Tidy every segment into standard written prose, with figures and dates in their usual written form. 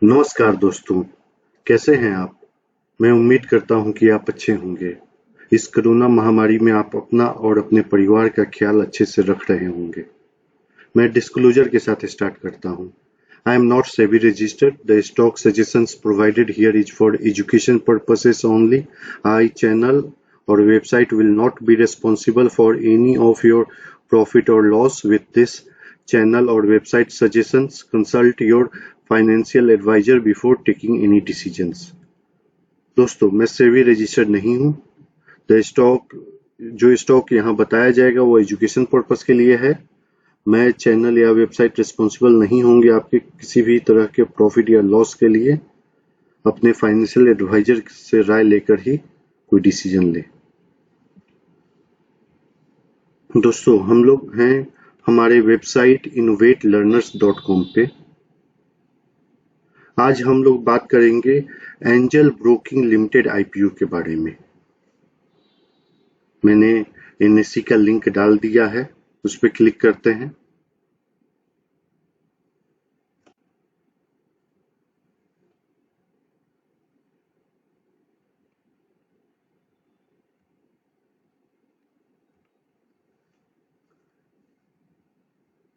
नमस्कार दोस्तों, कैसे हैं आप? मैं उम्मीद करता हूं कि आप अच्छे होंगे। इस कोरोना महामारी में आप अपना और अपने परिवार का ख्याल अच्छे से रख रहे होंगे। मैं डिस्क्लोजर के साथ स्टार्ट करता हूं। I am not SEBI registered. The stock suggestions provided here is for education purposes only. I channel or website will not be responsible for any of your profit or loss with this channel or website suggestions. Consult your financial advisor before taking any decisions. दोस्तों, मैं SEBI registered नहीं हूँ। The stock जो stock यहाँ बताया जाएगा वो education purpose के लिए है। मैं चैनल या वेबसाइट रिस्पॉन्सिबल नहीं होंगे आपके किसी भी तरह के प्रॉफिट या लॉस के लिए। अपने फाइनेंशियल एडवाइजर से राय लेकर ही कोई डिसीजन ले। दोस्तों, हम लोग हैं हमारे वेबसाइट innovatelearners.com पे। आज हम लोग बात करेंगे एंजल ब्रोकिंग लिमिटेड आईपीओ के बारे में। मैंने एनएससी का लिंक डाल दिया है, उस पर क्लिक करते हैं।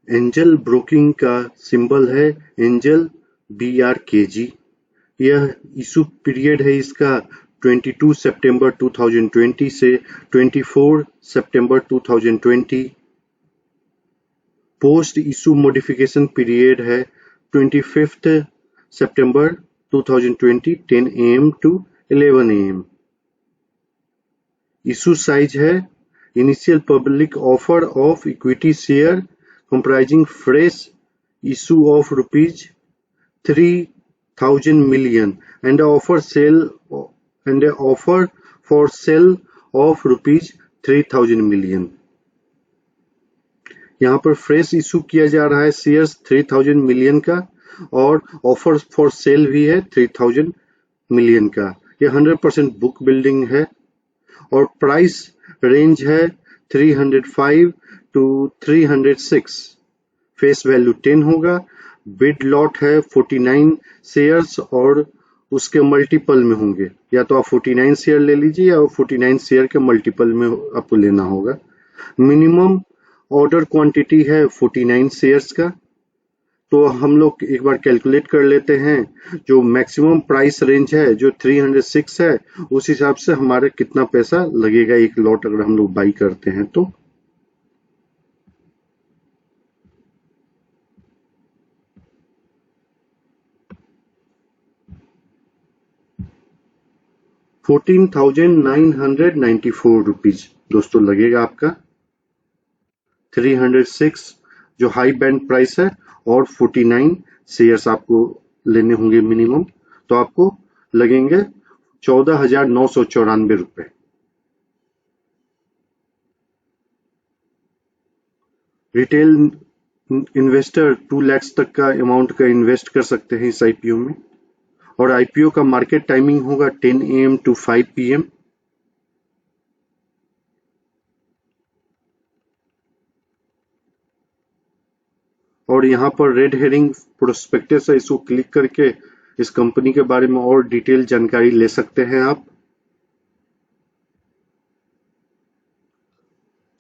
एंजल ब्रोकिंग का सिंबल है एंजल BRKG। यह इशू पीरियड है इसका 22 सितंबर 2020 से 24 सितंबर 2020। पोस्ट इशू मॉडिफिकेशन पीरियड है 25 सितंबर 2020 10 AM to 11 AM। Issue size है initial public offer of equity share comprising fresh issue of rupees 3,000 million and an offer for sale of rupees 3,000 million। यहाँ पर फ्रेश इशू किया जा रहा है shares 3,000 million का और ऑफर फॉर सेल भी है 3,000 मिलियन का। यह 100% बुक बिल्डिंग है और प्राइस रेंज है 305 to 306। फेस वैल्यू 10 होगा। बिड लॉट है 49 शेयर्स और उसके मल्टीपल में होंगे। या तो आप 49 शेयर ले लीजिए या 49 शेयर के मल्टीपल में आपको लेना होगा। मिनिमम ऑर्डर क्वांटिटी है 49 शेयर्स का। तो हम लोग एक बार कैलकुलेट कर लेते हैं। जो मैक्सिमम प्राइस रेंज है जो 306 है, उस हिसाब से हमारे कितना पैसा लगेगा एक लॉट अगर हम लोग बाई करते हैं तो। ₹14,994 दोस्तों लगेगा आपका। 306 जो हाई बैंड प्राइस है और 49 शेयर्स आपको लेने होंगे मिनिमम, तो आपको लगेंगे ₹14,994। रिटेल इन्वेस्टर 2 लाख तक का अमाउंट का इन्वेस्ट कर सकते हैं इस आईपीओ में और आईपीओ का मार्केट टाइमिंग होगा 10 AM to 5 PM। और यहाँ पर रेड हेरिंग प्रोस्पेक्टस है, इसको क्लिक करके इस कंपनी के बारे में और डिटेल जानकारी ले सकते हैं आप।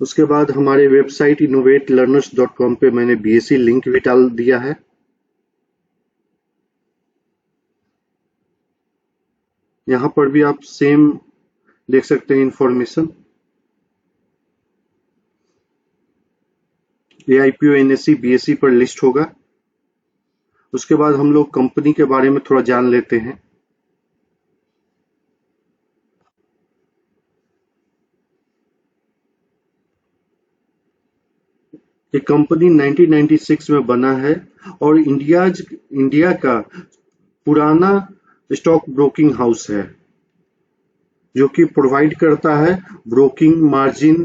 उसके बाद हमारे वेबसाइट innovatelearners.com पे मैंने BSc लिंक भी डाल दिया है। यहाँ पर भी आप सेम देख सकते हैं इंफॉर्मेशन। ये आईपीओ NSE BSE पर लिस्ट होगा। उसके बाद हम लोग कंपनी के बारे में थोड़ा जान लेते हैं। ये कंपनी 1996 में बना है और इंडिया का पुराना स्टॉक ब्रोकिंग हाउस है जो कि प्रोवाइड करता है broking margin,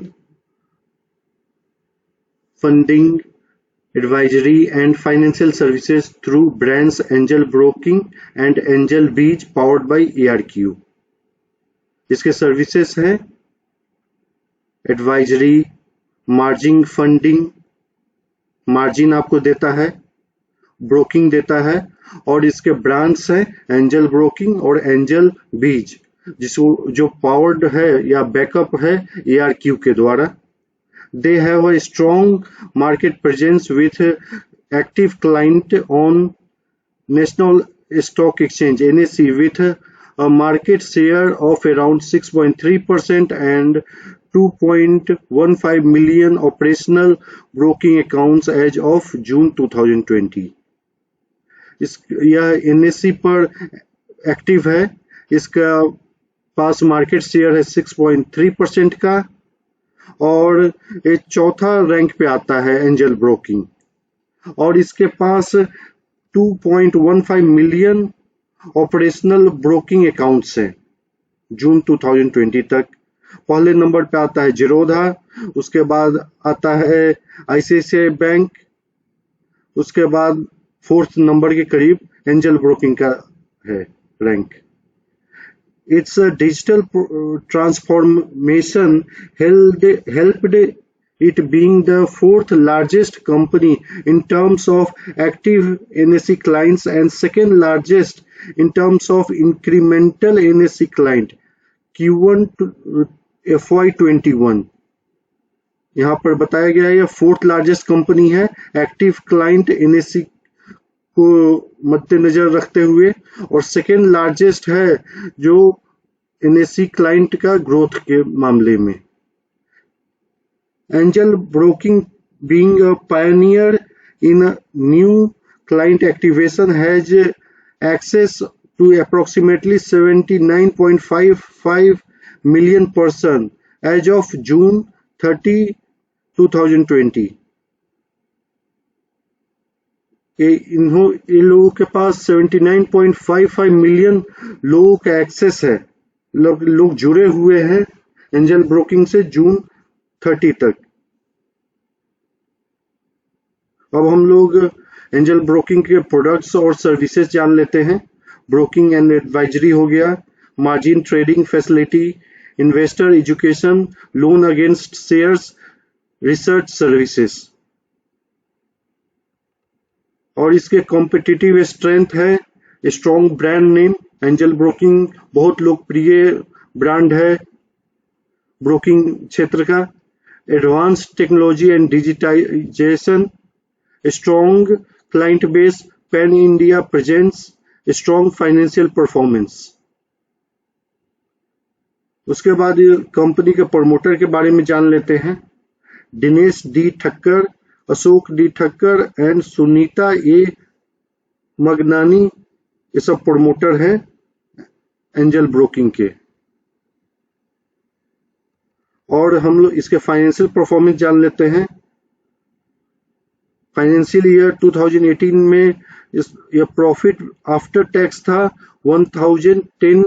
funding, advisory and financial services through brands Angel Broking and Angel Beach powered by ARQ। इसके सर्विसेज हैं एडवाइजरी, मार्जिन फंडिंग, मार्जिन आपको देता है ब्रोकिंग देता है और इसके ब्रांड्स हैं एंजल ब्रोकिंग और एंजल बीज, जिसको जो पावर्ड है या बैकअप है ARQ के द्वारा। They have a strong market presence with active client on National Stock Exchange (NSE) with a market share of around 6.3% and 2.15 million operational broking accounts as of June 2020। यह NSE पर active है। इसका पास market share है 6.3% का और ये चौथा rank पे आता है एंजल ब्रोकिंग और इसके पास 2.15 मिलियन ऑपरेशनल ब्रोकिंग अकाउंट्स हैं जून 2020 तक। पहले नंबर पे आता है जीरोधा, उसके बाद आता है ICICI बैंक, उसके बाद 4th नंबर के करीब एंजल ब्रोकिंग का है rank. Its digital transformation helped it being the 4th largest company in terms of active NSE clients and 2nd largest in terms of incremental NSE client Q1 FY21। यहाँ पर बताया गया है यह 4th लार्जेस्ट कंपनी है active client NSE को मद्देनजर रखते हुए और 2nd लार्जेस्ट है जो NSE क्लाइंट का ग्रोथ के मामले में। Angel broking being a pioneer in a new client activation has access to approximately 79.55 million person as of June 30, 2020। इन लोगों के पास 79.55 मिलियन लोगों का एक्सेस है, लोग जुड़े हुए हैं एंजल ब्रोकिंग से जून 30 तक। अब हम लोग एंजल ब्रोकिंग के प्रोडक्ट्स और सर्विसेज जान लेते हैं। ब्रोकिंग एंड एडवाइजरी हो गया, margin trading facility, investor education, loan against shares, research services. और इसके कॉम्पिटिटिव स्ट्रेंथ है strong brand name. Angel Broking बहुत लोकप्रिय ब्रांड है ब्रोकिंग क्षेत्र का। Advance technology and digitization, strong client base, pan India presence, strong financial performance. उसके बाद कंपनी के प्रमोटर के बारे में जान लेते हैं। Dinesh D Thakkar, Ashok D Thakkar and Sunita A Maganani, ये सब प्रमोटर हैं एंजल ब्रोकिंग के। और हम लोग इसके फाइनेंशियल परफॉर्मेंस जान लेते हैं। फाइनेंशियल ईयर 2018 में यह प्रॉफिट आफ्टर टैक्स था 1010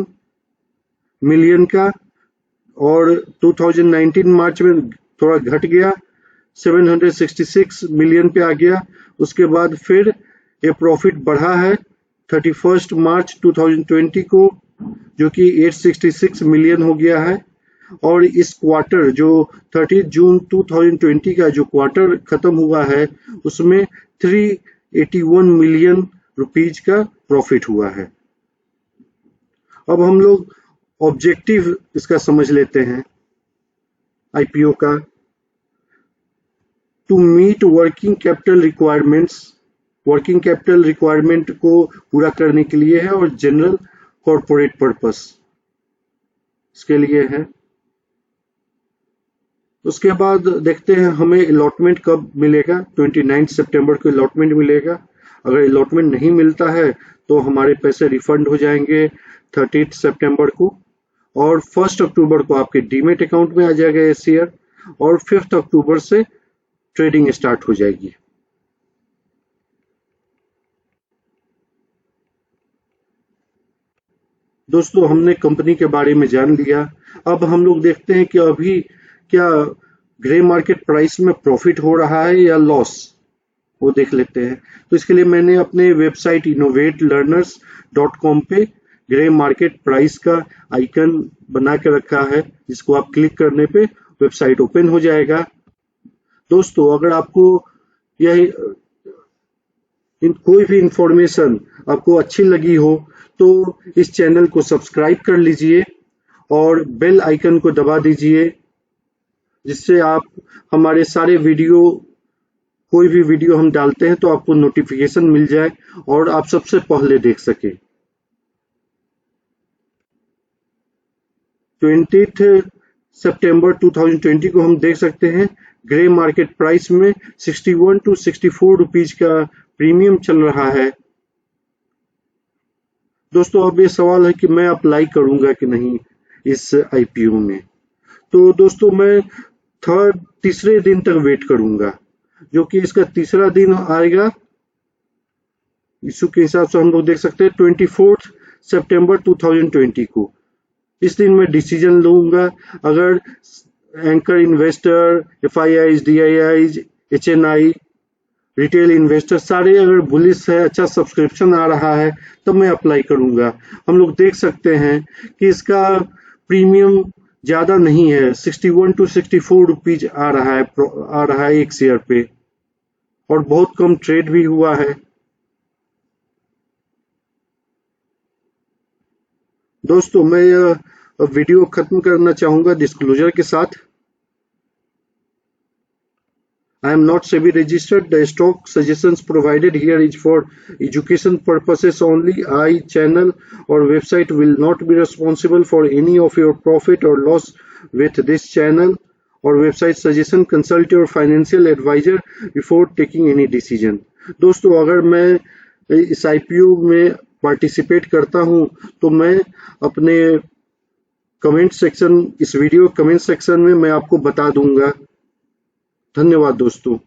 मिलियन का और 2019 मार्च में थोड़ा घट गया 766 मिलियन पे आ गया। उसके बाद फिर ये प्रॉफिट बढ़ा है 31 मार्च 2020 को, जो कि 866 मिलियन हो गया है। और इस क्वार्टर जो 30 जून 2020 का जो क्वार्टर खत्म हुआ है उसमें 381 मिलियन रुपीज का प्रॉफिट हुआ है। अब हम लोग ऑब्जेक्टिव इसका समझ लेते हैं IPO का। To meet working capital requirements, working capital requirement को पूरा करने के लिए है और जनरल कॉर्पोरेट पर्पस इसके लिए है। उसके बाद देखते हैं हमें अलॉटमेंट कब मिलेगा। 29 सितंबर को अलॉटमेंट मिलेगा। अगर अलॉटमेंट नहीं मिलता है तो हमारे पैसे रिफंड हो जाएंगे 30 सितंबर को और 1 अक्टूबर को आपके डीमेट अकाउंट में आ जाएगा ये शेयर और 5 अक्टूबर से ट्रेडिंग स्टार्ट हो जाएगी। दोस्तों, हमने कंपनी के बारे में जान लिया। अब हम लोग देखते हैं कि अभी क्या ग्रे मार्केट प्राइस में प्रॉफिट हो रहा है या लॉस, वो देख लेते हैं। तो इसके लिए मैंने अपने वेबसाइट innovatelearners.com पे ग्रे मार्केट प्राइस का आइकन बना के रखा है, जिसको आप क्लिक करने पे वेबसाइट ओपन हो जाएगा। दोस्तों, अगर आपको यह कोई भी इंफॉर्मेशन आपको अच्छी लगी हो तो इस चैनल को सब्सक्राइब कर लीजिए और बेल आइकन को दबा दीजिए, जिससे आप हमारे सारे वीडियो, कोई भी वीडियो हम डालते हैं तो आपको नोटिफिकेशन मिल जाए और आप सबसे पहले देख सके। 20 सितंबर 2020 को हम देख सकते हैं ग्रे मार्केट प्राइस में 61 to 64 रुपीज का प्रीमियम चल रहा है। दोस्तों अब ये सवाल है कि मैं अप्लाई करूंगा कि नहीं इस आईपीओ में। तो दोस्तों मैं तीसरे दिन तक वेट करूंगा, जो कि इसका तीसरा दिन आएगा। इशू के हिसाब से हम लोग देख सकते हैं 24 सितंबर 2020 को। इस दिन मैं डिसीजन लूंगा। अगर anchor investor, FIIs, DIIs, HNI, retail investor सारे अगर बुलिश है, अच्छा सब्सक्रिप्शन आ रहा है, तब मैं अप्लाई करूंगा। हम लोग देख सकते हैं कि इसका प्रीमियम ज्यादा नहीं है, 61 to 64 रुपीज आ रहा है एक शेयर पे, और बहुत कम ट्रेड भी हुआ है। दोस्तों मैं वीडियो खत्म करना चाहूंगा डिस्क्लोजर के साथ। I am not SEBI registered. The stock suggestions provided here is for education purposes only. I, channel or website will not be responsible for any of your profit or loss with this channel or website suggestion. Consult your financial advisor before taking any decision. दोस्तों अगर मैं इस IPO में participate करता हूं तो मैं अपने कमेंट सेक्शन, इस वीडियो कमेंट सेक्शन में मैं आपको बता दूंगा। धन्यवाद दोस्तों।